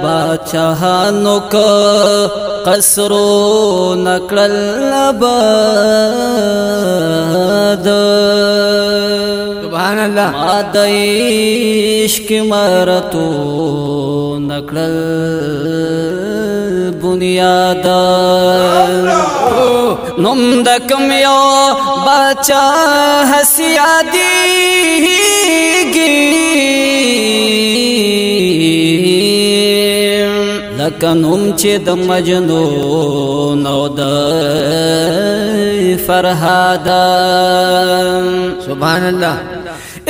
باچاهانو کو قصرو نکړل باد سبحان الله ما د عشق مرتو نکړل بنیاد نوم د کوم یو بچا حسیا دیږي لکه نوم چې د مجنون او د فرهاد سبحان الله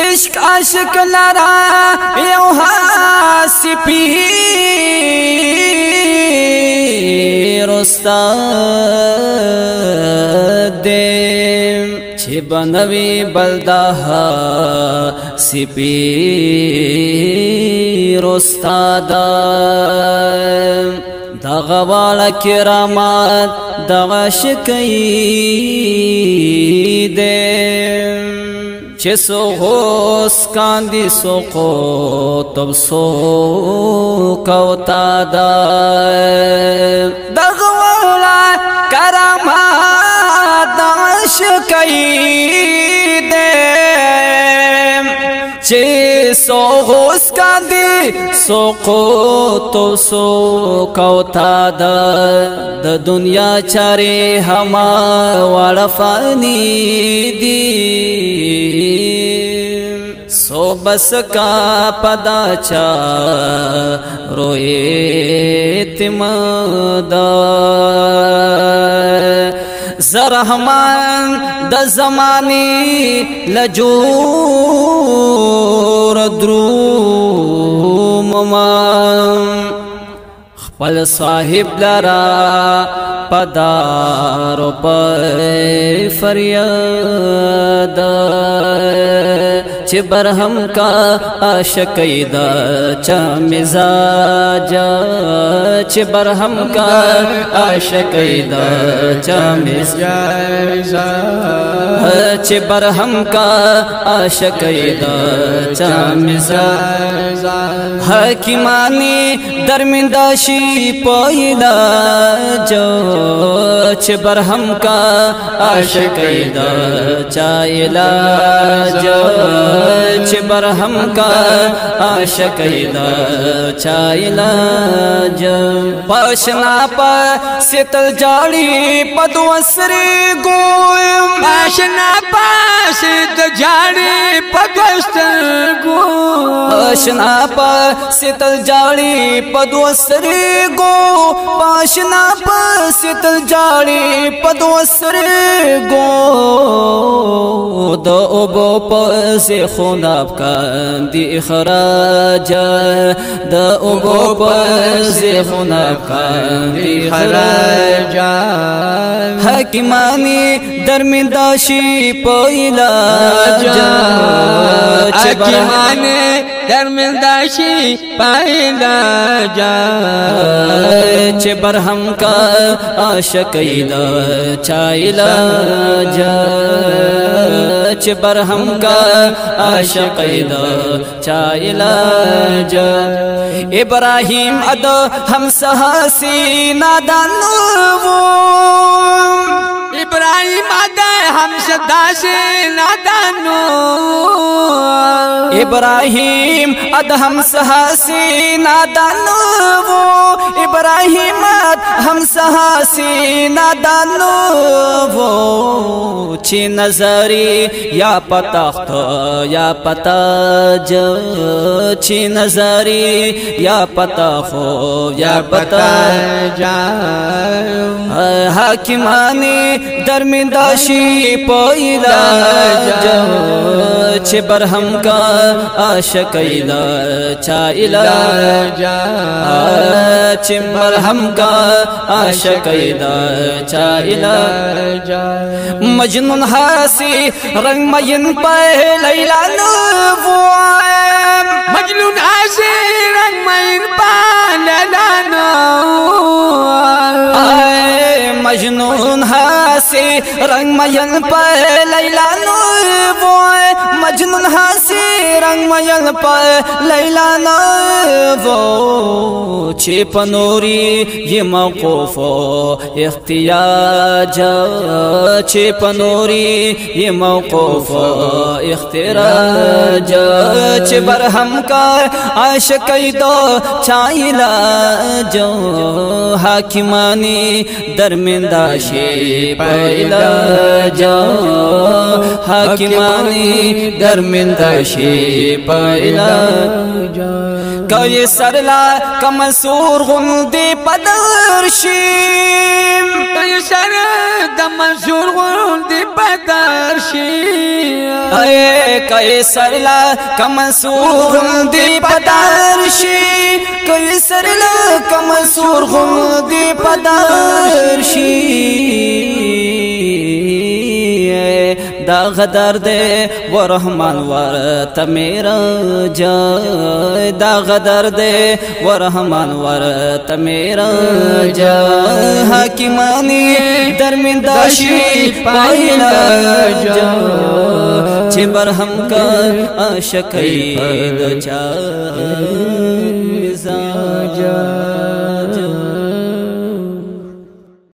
عشق عاشق لرا یو حاسپی استاد چې بنوي بلدها سپیر استاد دغه والا کرامات دغه شکی دے چې سو غوس کاندي سو کو تب سو کوتا دا دغه والا کرامات دغه شکی دے چې سو غوس کاندي سو کو تو سو کوتا دا د دنیا چاره هما والا فانی دی سو بس کا پدا چا روئے تمدا زرحمان د زمانی لجور دروم خپل صاحب لرا پدارو پر فریاد چې برهم کا عاشقی دا چا مزاج چې برهم کا عاشقی دا چا مزاج چې برهم کا عاشقی دا چا مزاج حکیمانی درمنداشی پایلا جو چې برهم کا عاشقی دا چا علاج چې برهم کا عاشقی دا چا علاج پاشنا پا ستل جاړي پدوسري ګوم پاشنا پا ستل جاړي پدوسر ګوم پاشنا پا ستل جاړي پدوسري ګو پاشنا پا ستل جاړي پدوسري ګو د اوبو پس خوناب کاندي اخراج د اوبو پس خوناب کاندي اخراج حکیمانی درمنداشی پایلا حکیمانی درمنداشی پایلا چې برهم کا عاشقی دا چایلا چې برهم کا عاشقی دا چایلا ابراهیم اد هم سہاسی نادانو ابراهیم اد هم سداسي نادانو ابراهیم اد هم سہاسی نادانو ابراهیم اد هم سہاسی نادانو چی نظری یا پتخت یا پتاج چی نظری یا پتخو یا پتاج حاکمانی درمنداشی پایلا چی برهم کا عاشقی دا چا علاج چی برهم کا عاشقی دا چا علاج مجنون حاسی رنگ مین پہ لیلا نوام مجنون حاسی رنگ مین پہ لیلا نوام مجنون حاسی رنگ مین پہ لیلا نوام مجنون حاسی رنگ مین پہ لیلا نوام वो चे पनोरी ये मौकूफ इख्तियाज चे पनोरी ये मौकूफ इख्तिराज चे बरहम का आशिक़ी दो चाइला जो हाकिमानी दरमिंदाशी पैला जो हाकिमानी दरमिंदाशी पैला कई सरला कमसूर गुंदी पदरशीम कई सर दमसूर गुंदी पदरशीम कई सरला कमसूर गुंदी पदरशी कई सरला कमसूर गुंदी पदरशी दा गदर दे वो रहमान वर तमेरा जाय दा गदर दे वो रहमान वर तमेरा जाय हाकिमानी दरमिंदाशी पाइला जाय चे बरहम का आशिक़ी दो चाय